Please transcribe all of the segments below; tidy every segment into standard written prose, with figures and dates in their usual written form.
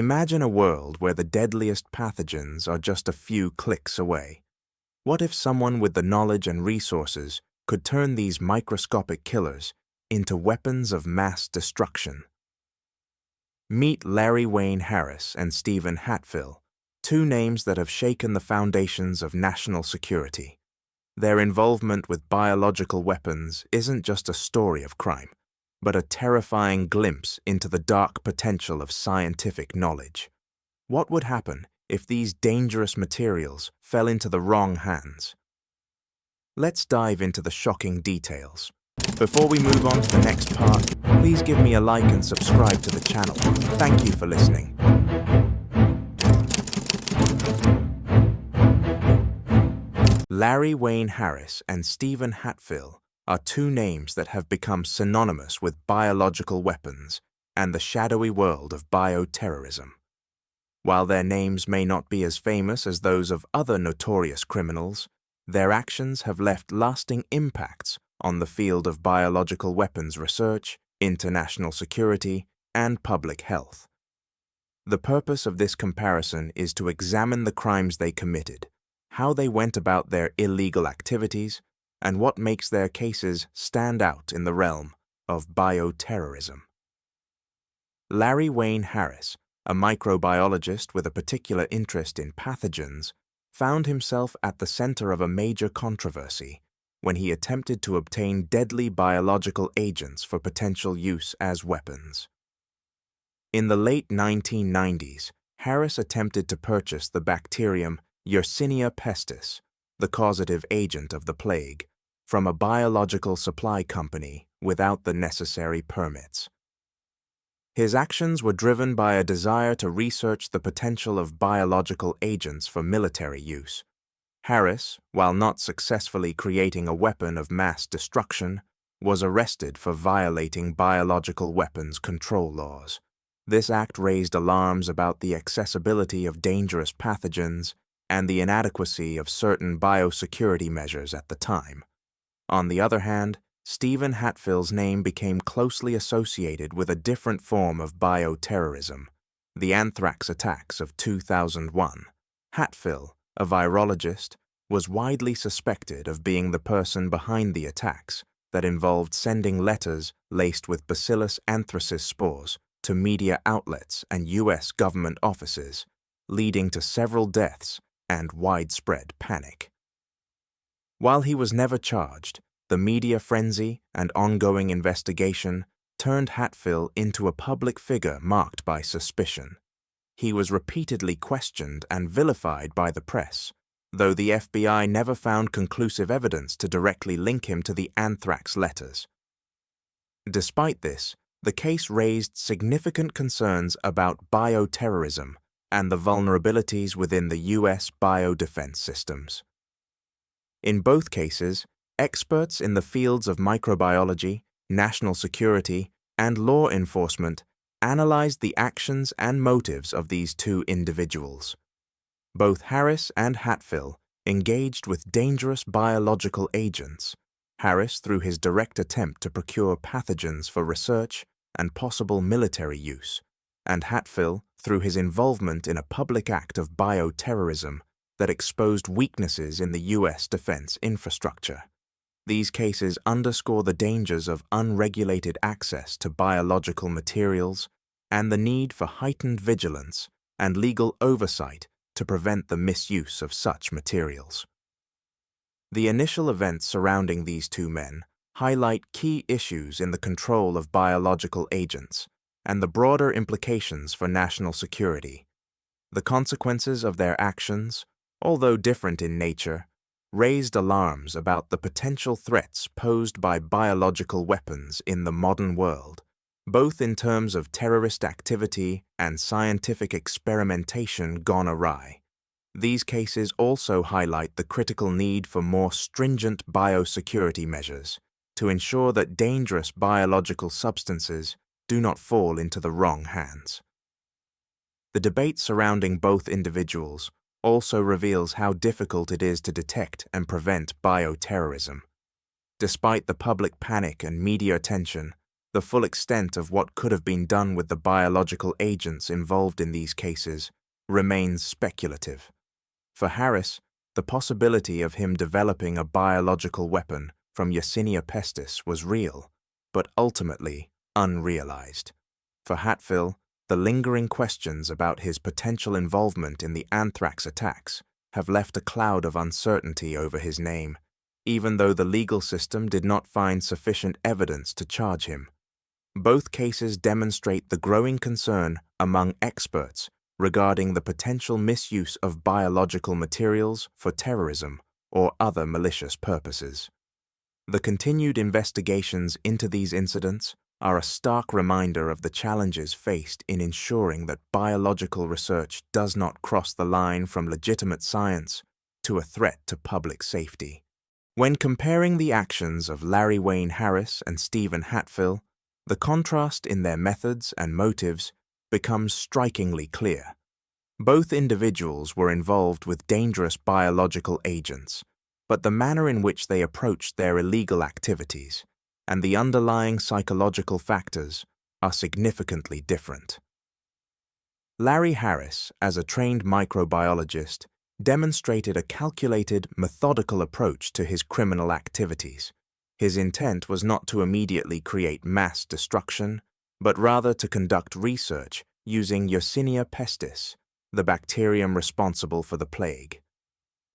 Imagine a world where the deadliest pathogens are just a few clicks away. What if someone with the knowledge and resources could turn these microscopic killers into weapons of mass destruction? Meet Larry Wayne Harris and Stephen Hatfill, two names that have shaken the foundations of national security. Their involvement with biological weapons isn't just a story of crime, but a terrifying glimpse into the dark potential of scientific knowledge. What would happen if these dangerous materials fell into the wrong hands? Let's dive into the shocking details. Before we move on to the next part, please give me a like and subscribe to the channel. Thank you for listening. Larry Wayne Harris and Stephen Hatfill are two names that have become synonymous with biological weapons and the shadowy world of bioterrorism. While their names may not be as famous as those of other notorious criminals, their actions have left lasting impacts on the field of biological weapons research, international security, and public health. The purpose of this comparison is to examine the crimes they committed, how they went about their illegal activities, and what makes their cases stand out in the realm of bioterrorism. Larry Wayne Harris, a microbiologist with a particular interest in pathogens, found himself at the center of a major controversy when he attempted to obtain deadly biological agents for potential use as weapons. In the late 1990s, Harris attempted to purchase the bacterium Yersinia pestis, the causative agent of the plague, from a biological supply company without the necessary permits. His actions were driven by a desire to research the potential of biological agents for military use. Harris, while not successfully creating a weapon of mass destruction, was arrested for violating biological weapons control laws. This act raised alarms about the accessibility of dangerous pathogens and the inadequacy of certain biosecurity measures at the time. On the other hand, Stephen Hatfill's name became closely associated with a different form of bioterrorism, the anthrax attacks of 2001. Hatfill, a virologist, was widely suspected of being the person behind the attacks that involved sending letters laced with Bacillus anthracis spores to media outlets and U.S. government offices, leading to several deaths and widespread panic. While he was never charged, the media frenzy and ongoing investigation turned Hatfill into a public figure marked by suspicion. He was repeatedly questioned and vilified by the press, though the FBI never found conclusive evidence to directly link him to the anthrax letters. Despite this, the case raised significant concerns about bioterrorism and the vulnerabilities within the U.S. biodefense systems. In both cases, experts in the fields of microbiology, national security, and law enforcement analyzed the actions and motives of these two individuals. Both Harris and Hatfill engaged with dangerous biological agents, Harris through his direct attempt to procure pathogens for research and possible military use, and Hatfill through his involvement in a public act of bioterrorism that exposed weaknesses in the U.S. defense infrastructure. These cases underscore the dangers of unregulated access to biological materials and the need for heightened vigilance and legal oversight to prevent the misuse of such materials. The initial events surrounding these two men highlight key issues in the control of biological agents and the broader implications for national security. The consequences of their actions, although different in nature, raised alarms about the potential threats posed by biological weapons in the modern world, both in terms of terrorist activity and scientific experimentation gone awry. These cases also highlight the critical need for more stringent biosecurity measures to ensure that dangerous biological substances do not fall into the wrong hands. The debate surrounding both individuals also reveals how difficult it is to detect and prevent bioterrorism. Despite the public panic and media attention, The full extent of what could have been done with the biological agents involved in these cases remains speculative. For Harris, the possibility of him developing a biological weapon from Yersinia pestis was real, but ultimately unrealized. For Hatfill, the lingering questions about his potential involvement in the anthrax attacks have left a cloud of uncertainty over his name, even though the legal system did not find sufficient evidence to charge him. Both cases demonstrate the growing concern among experts regarding the potential misuse of biological materials for terrorism or other malicious purposes. The continued investigations into these incidents are a stark reminder of the challenges faced in ensuring that biological research does not cross the line from legitimate science to a threat to public safety. When comparing the actions of Larry Wayne Harris and Stephen Hatfill, the contrast in their methods and motives becomes strikingly clear. Both individuals were involved with dangerous biological agents, but the manner in which they approached their illegal activities and the underlying psychological factors are significantly different. Larry Harris, as a trained microbiologist, demonstrated a calculated, methodical approach to his criminal activities. His intent was not to immediately create mass destruction, but rather to conduct research using Yersinia pestis, the bacterium responsible for the plague.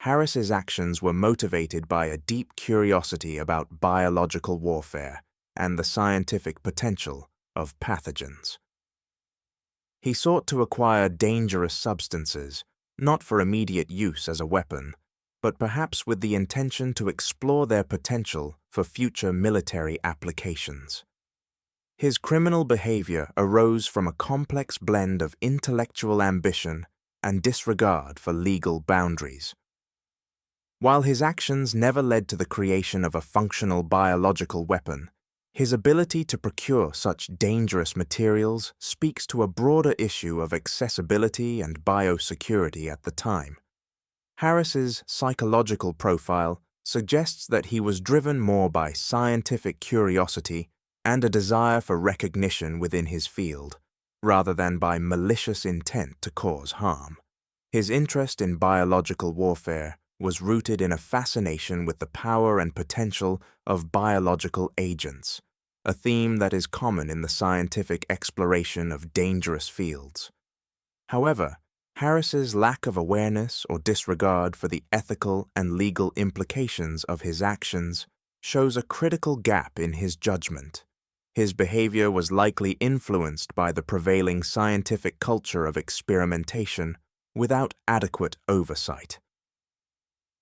Harris's actions were motivated by a deep curiosity about biological warfare and the scientific potential of pathogens. He sought to acquire dangerous substances, not for immediate use as a weapon, but perhaps with the intention to explore their potential for future military applications. His criminal behavior arose from a complex blend of intellectual ambition and disregard for legal boundaries. While his actions never led to the creation of a functional biological weapon, his ability to procure such dangerous materials speaks to a broader issue of accessibility and biosecurity at the time. Harris's psychological profile suggests that he was driven more by scientific curiosity and a desire for recognition within his field, rather than by malicious intent to cause harm. His interest in biological warfare was rooted in a fascination with the power and potential of biological agents, a theme that is common in the scientific exploration of dangerous fields. However, Harris's lack of awareness or disregard for the ethical and legal implications of his actions shows a critical gap in his judgment. His behavior was likely influenced by the prevailing scientific culture of experimentation without adequate oversight.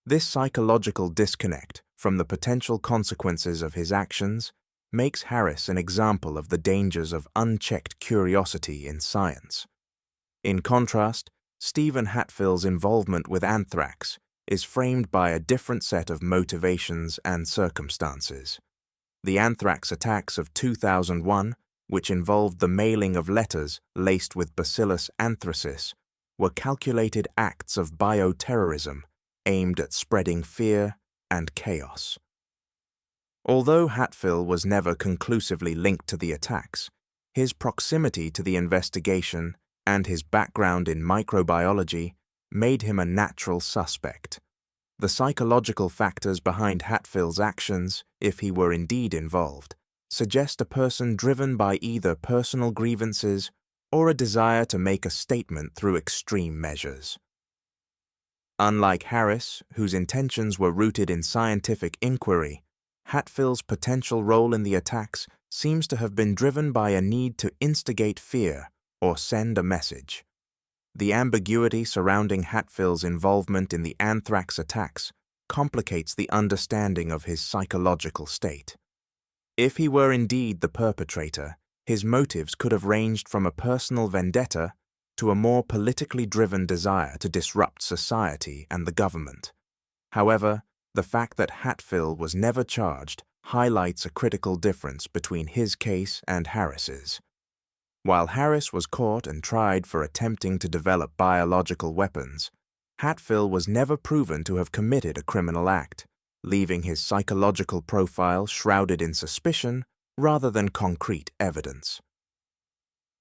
This psychological disconnect from the potential consequences of his actions makes Harris an example of the dangers of unchecked curiosity in science. In contrast, Stephen Hatfill's involvement with anthrax is framed by a different set of motivations and circumstances. The anthrax attacks of 2001, which involved the mailing of letters laced with Bacillus anthracis, were calculated acts of bioterrorism aimed at spreading fear and chaos. Although Hatfill was never conclusively linked to the attacks, his proximity to the investigation and his background in microbiology made him a natural suspect. The psychological factors behind Hatfill's actions, if he were indeed involved, suggest a person driven by either personal grievances or a desire to make a statement through extreme measures. Unlike Harris, whose intentions were rooted in scientific inquiry, Hatfill's potential role in the attacks seems to have been driven by a need to instigate fear or send a message. The ambiguity surrounding Hatfill's involvement in the anthrax attacks complicates the understanding of his psychological state. If he were indeed the perpetrator, his motives could have ranged from a personal vendetta to a more politically driven desire to disrupt society and the government. However, the fact that Hatfill was never charged highlights a critical difference between his case and Harris's. While Harris was caught and tried for attempting to develop biological weapons, Hatfill was never proven to have committed a criminal act, leaving his psychological profile shrouded in suspicion rather than concrete evidence.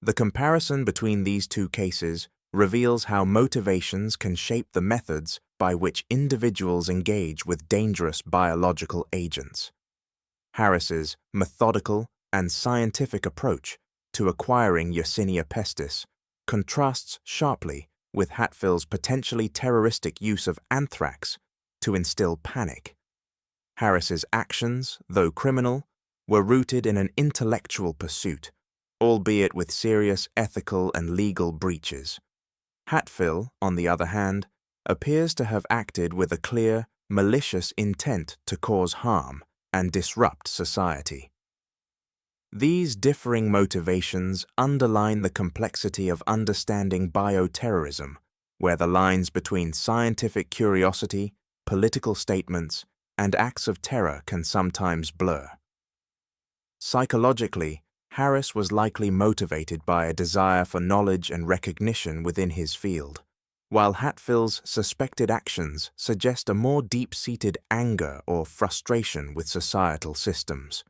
The comparison between these two cases reveals how motivations can shape the methods by which individuals engage with dangerous biological agents. Harris's methodical and scientific approach to acquiring Yersinia pestis contrasts sharply with Hatfill's potentially terroristic use of anthrax to instill panic. Harris's actions, though criminal, were rooted in an intellectual pursuit, albeit with serious ethical and legal breaches. Hatfill, on the other hand, appears to have acted with a clear, malicious intent to cause harm and disrupt society. These differing motivations underline the complexity of understanding bioterrorism, where the lines between scientific curiosity, political statements, and acts of terror can sometimes blur. Psychologically, Harris was likely motivated by a desire for knowledge and recognition within his field, while Hatfill's suspected actions suggest a more deep-seated anger or frustration with societal systems.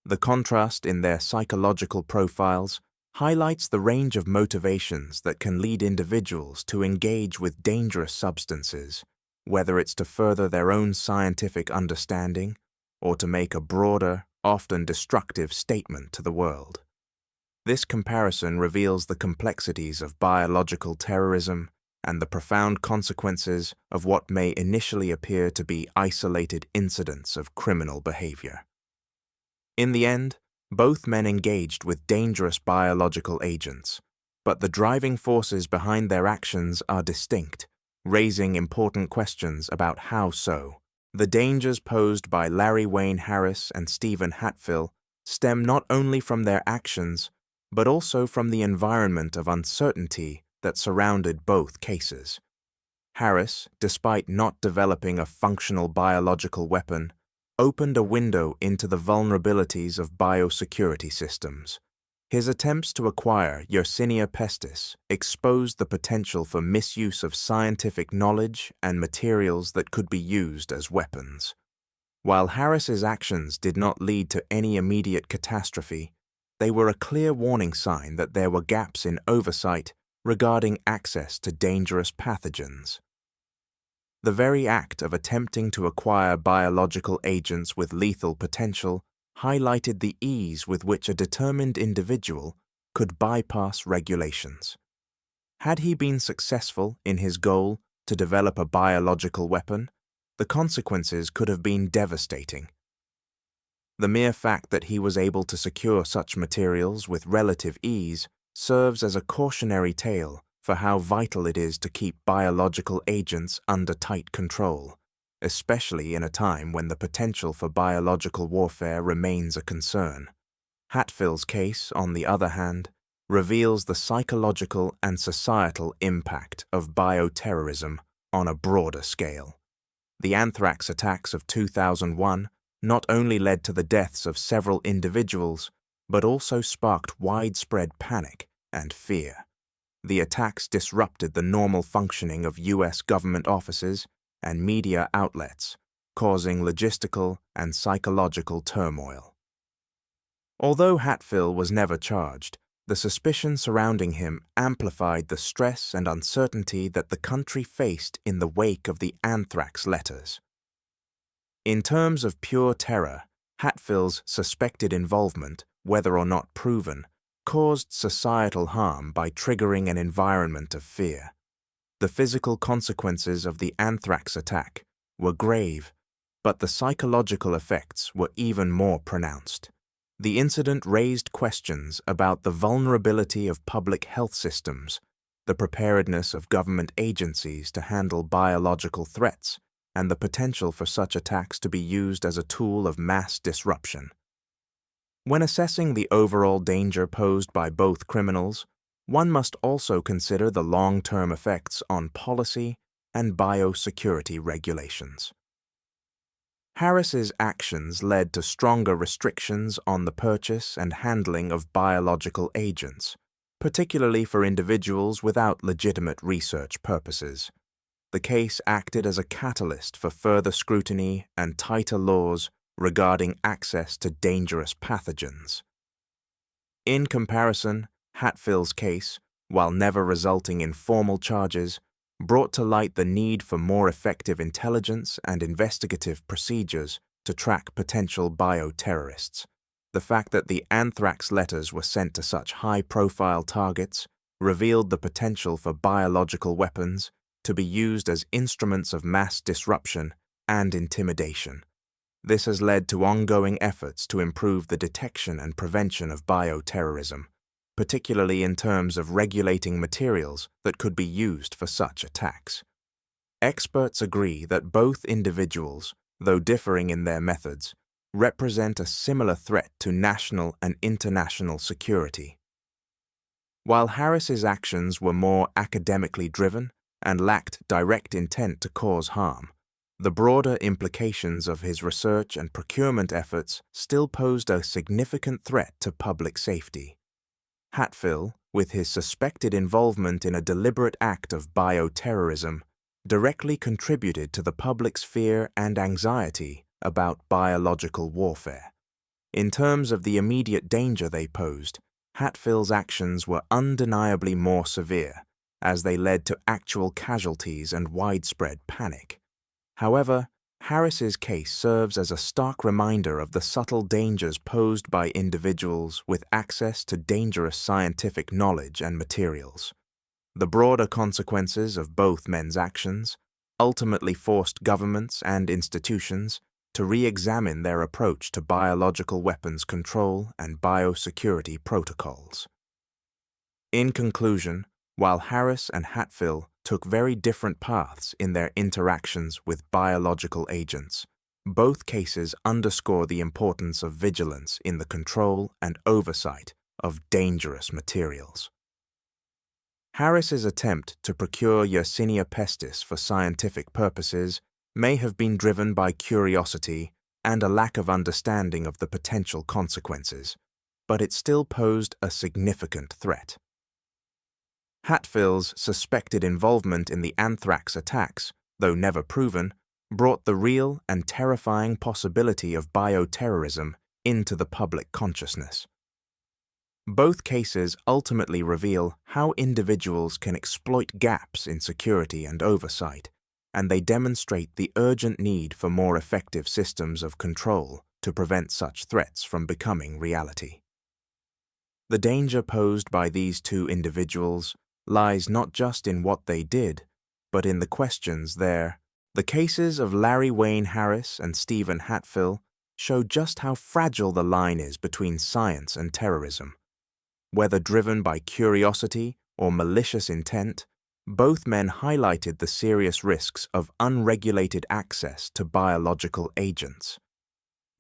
The contrast in their psychological profiles highlights the range of motivations that can lead individuals to engage with dangerous substances, whether it's to further their own scientific understanding or to make a broader, often destructive statement to the world. This comparison reveals the complexities of biological terrorism and the profound consequences of what may initially appear to be isolated incidents of criminal behavior. In the end, both men engaged with dangerous biological agents, but the driving forces behind their actions are distinct, raising important questions about how so. The dangers posed by Larry Wayne Harris and Stephen Hatfill stem not only from their actions, but also from the environment of uncertainty that surrounded both cases. Harris, despite not developing a functional biological weapon, opened a window into the vulnerabilities of biosecurity systems. His attempts to acquire Yersinia pestis exposed the potential for misuse of scientific knowledge and materials that could be used as weapons. While Harris's actions did not lead to any immediate catastrophe, they were a clear warning sign that there were gaps in oversight regarding access to dangerous pathogens. The very act of attempting to acquire biological agents with lethal potential highlighted the ease with which a determined individual could bypass regulations. Had he been successful in his goal to develop a biological weapon, the consequences could have been devastating. The mere fact that he was able to secure such materials with relative ease serves as a cautionary tale for how vital it is to keep biological agents under tight control, especially in a time when the potential for biological warfare remains a concern. Hatfill's case, on the other hand, reveals the psychological and societal impact of bioterrorism on a broader scale. The anthrax attacks of 2001 not only led to the deaths of several individuals, but also sparked widespread panic and fear. The attacks disrupted the normal functioning of U.S. government offices and media outlets, causing logistical and psychological turmoil. Although Hatfill was never charged, the suspicion surrounding him amplified the stress and uncertainty that the country faced in the wake of the anthrax letters. In terms of pure terror, Hatfill's suspected involvement, whether or not proven, caused societal harm by triggering an environment of fear. The physical consequences of the anthrax attack were grave, but the psychological effects were even more pronounced. The incident raised questions about the vulnerability of public health systems, the preparedness of government agencies to handle biological threats, and the potential for such attacks to be used as a tool of mass disruption. When assessing the overall danger posed by both criminals, one must also consider the long-term effects on policy and biosecurity regulations. Harris's actions led to stronger restrictions on the purchase and handling of biological agents, particularly for individuals without legitimate research purposes. The case acted as a catalyst for further scrutiny and tighter laws regarding access to dangerous pathogens. In comparison, Hatfill's case, while never resulting in formal charges, brought to light the need for more effective intelligence and investigative procedures to track potential bioterrorists. The fact that the anthrax letters were sent to such high-profile targets revealed the potential for biological weapons to be used as instruments of mass disruption and intimidation. This has led to ongoing efforts to improve the detection and prevention of bioterrorism, particularly in terms of regulating materials that could be used for such attacks. Experts agree that both individuals, though differing in their methods, represent a similar threat to national and international security. While Harris's actions were more academically driven and lacked direct intent to cause harm, the broader implications of his research and procurement efforts still posed a significant threat to public safety. Hatfill, with his suspected involvement in a deliberate act of bioterrorism, directly contributed to the public's fear and anxiety about biological warfare. In terms of the immediate danger they posed, Hatfill's actions were undeniably more severe, as they led to actual casualties and widespread panic. However, Harris's case serves as a stark reminder of the subtle dangers posed by individuals with access to dangerous scientific knowledge and materials. The broader consequences of both men's actions ultimately forced governments and institutions to re-examine their approach to biological weapons control and biosecurity protocols. In conclusion, while Harris and Hatfill took very different paths in their interactions with biological agents, both cases underscore the importance of vigilance in the control and oversight of dangerous materials. Harris's attempt to procure Yersinia pestis for scientific purposes may have been driven by curiosity and a lack of understanding of the potential consequences, but it still posed a significant threat. Hatfill's suspected involvement in the anthrax attacks, though never proven, brought the real and terrifying possibility of bioterrorism into the public consciousness. Both cases ultimately reveal how individuals can exploit gaps in security and oversight, and they demonstrate the urgent need for more effective systems of control to prevent such threats from becoming reality. The danger posed by these two individuals lies not just in what they did, but in the questions there. The cases of Larry Wayne Harris and Stephen Hatfill show just how fragile the line is between science and terrorism. Whether driven by curiosity or malicious intent, both men highlighted the serious risks of unregulated access to biological agents.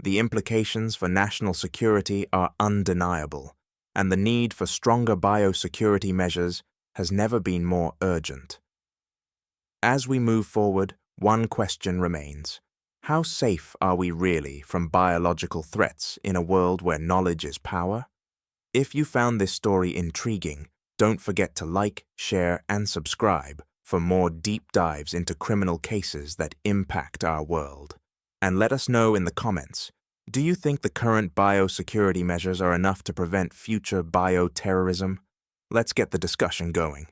The implications for national security are undeniable, and the need for stronger biosecurity measures has never been more urgent. As we move forward, one question remains: how safe are we really from biological threats in a world where knowledge is power? If you found this story intriguing, don't forget to like, share, and subscribe for more deep dives into criminal cases that impact our world. And let us know in the comments, do you think the current biosecurity measures are enough to prevent future bioterrorism? Let's get the discussion going.